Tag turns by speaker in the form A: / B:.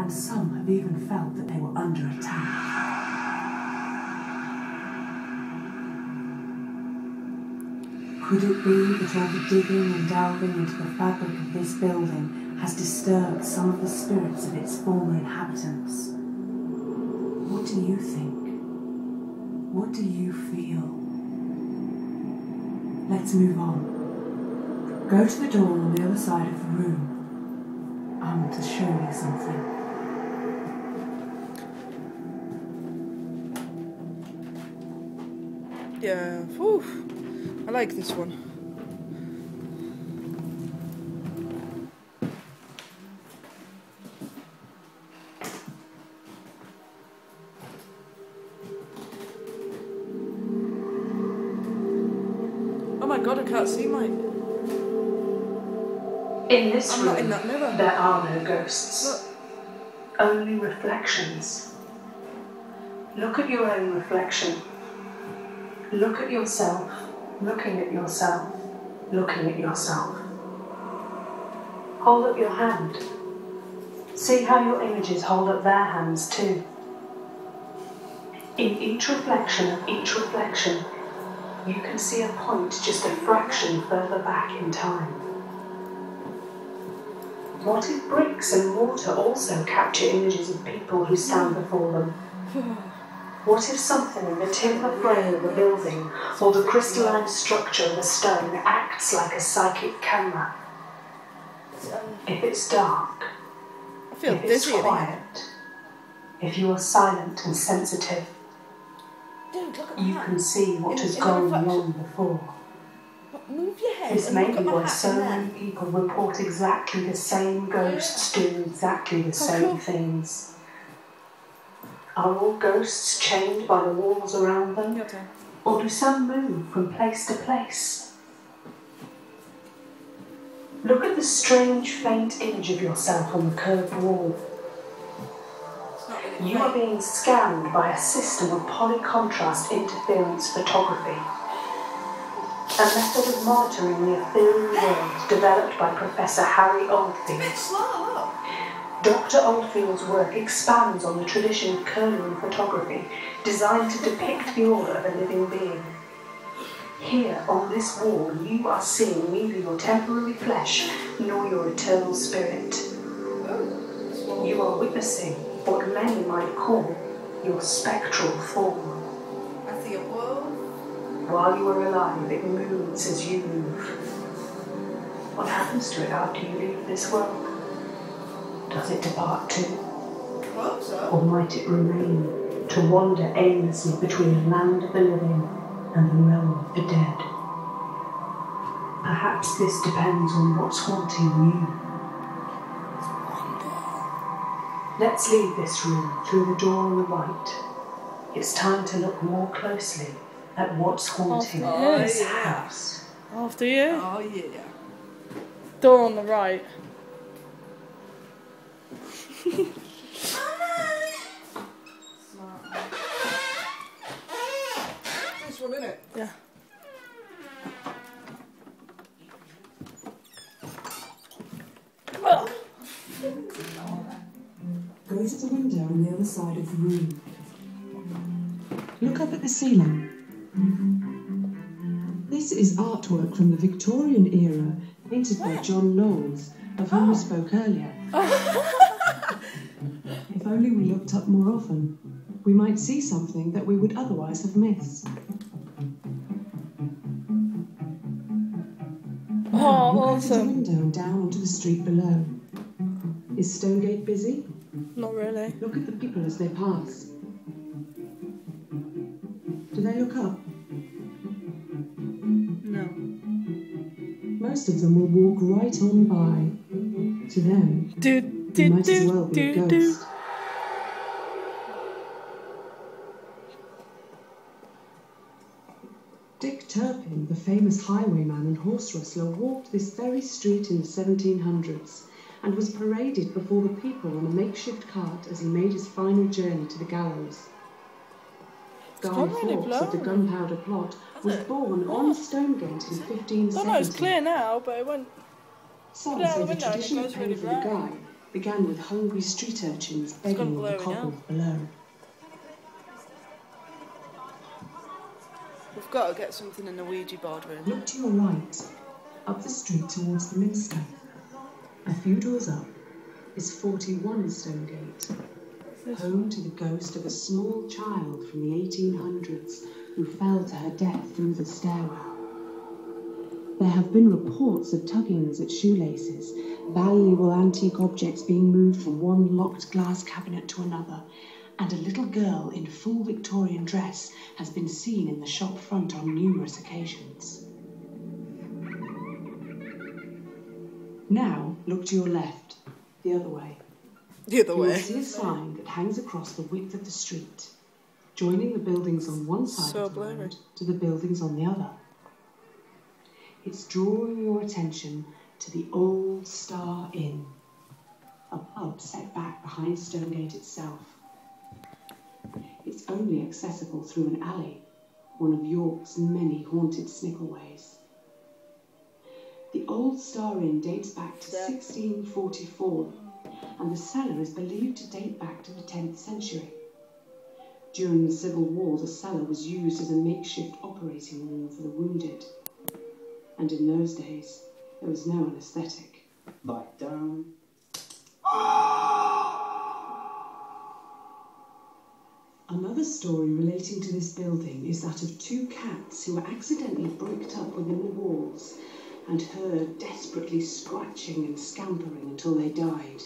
A: and some have even felt that they were under attack. Could it be that all the digging and delving into the fabric of this building has disturbed some of the spirits of its former inhabitants? What do you think? What do you feel? Let's move on. Go to the door on the other side of the room. I want to show you something.
B: Yeah, whew. I like this one. Oh my god, I can't see mine.
A: In this room,
B: not in that mirror.
A: There are no ghosts.
B: Look.
A: Only reflections. Look at your own reflection. Look at yourself, looking at yourself, looking at yourself. Hold up your hand. See how your images hold up their hands too. In each reflection of each reflection, you can see a point just a fraction further back in time. What if bricks and mortar also capture images of people who stand before them? What if something in the timber frame of a building or the crystalline structure of a stone acts like a psychic camera? If it's dark, if it's quiet, if you are silent and sensitive, you can see what has gone wrong before.
B: Move your head.
A: This may be why so many people report exactly the same ghosts doing exactly the same things. Are all ghosts chained by the walls around them? Or do some move from place to place? Look at the strange faint image of yourself on the curved wall. You are being scanned by a system of polycontrast interference photography. A method of monitoring the ethereal world developed by Professor Harry Oldfield. Dr. Oldfield's work expands on the tradition of Kernian photography, designed to depict the aura of a living being. Here, on this wall, you are seeing neither your temporary flesh nor your eternal spirit. You are witnessing what many might call your spectral form.
B: I see a world.
A: While you are alive, it moves as you move. What happens to it after you leave this world? Does it depart too? Or might it remain to wander aimlessly between the land of the living and the realm of the dead? Perhaps this depends on what's haunting you. Let's leave this room through the door on the right. It's time to look more closely at what's haunting this house.
B: After you?
C: Oh yeah.
B: Door on the right.
C: Smart. This one, innit?
B: Yeah.
A: Go to the window on the other side of the room. Look up at the ceiling. This is artwork from the Victorian era, painted by John Knowles, of whom we spoke earlier. If only we looked up more often, we might see something that we would otherwise have missed.
B: Oh,
A: Look out of the
B: awesome.
A: window and down onto the street below. Is Stonegate busy?
B: Not really.
A: Look at the people as they pass. Do they look up?
B: No.
A: Most of them will walk right on by. To them, it might as well be a ghost. Dick Turpin, the famous highwayman and horse rustler, walked this very street in the 1700s and was paraded before the people on a makeshift cart as he made his final journey to the gallows. Guy Fawkes of the Gunpowder Plot was born on Stonegate in 1570.
B: Oh no, it's clear now, but it won't.
A: Some say the tradition of paying for the guy began with hungry street urchins begging on the
B: blurry now.
A: cobbles below.
B: We've got to get something in the Ouija board room.
A: Look to your right, up the street towards the minster. A few doors up is 41 Stonegate, home to the ghost of a small child from the 1800s who fell to her death through the stairwell. There have been reports of tuggings at shoelaces, valuable antique objects being moved from one locked glass cabinet to another, and a little girl in full Victorian dress has been seen in the shop front on numerous occasions. Now look to your left, the other way.
B: The other
A: You will
B: way.
A: see a sign that hangs across the width of the street, joining the buildings on one side
B: So
A: of the
B: blurry.
A: road to the buildings on the other. It's drawing your attention to the Old Star Inn, a pub set back behind Stonegate itself. It's only accessible through an alley, one of York's many haunted snickleways. The Old Star Inn dates back to 1644, and the cellar is believed to date back to the 10th century. During the Civil War, the cellar was used as a makeshift operating room for the wounded. And in those days, there was no anaesthetic.
D: Bite down.
A: Another story relating to this building is that of two cats who were accidentally bricked up within the walls and heard desperately scratching and scampering until they died.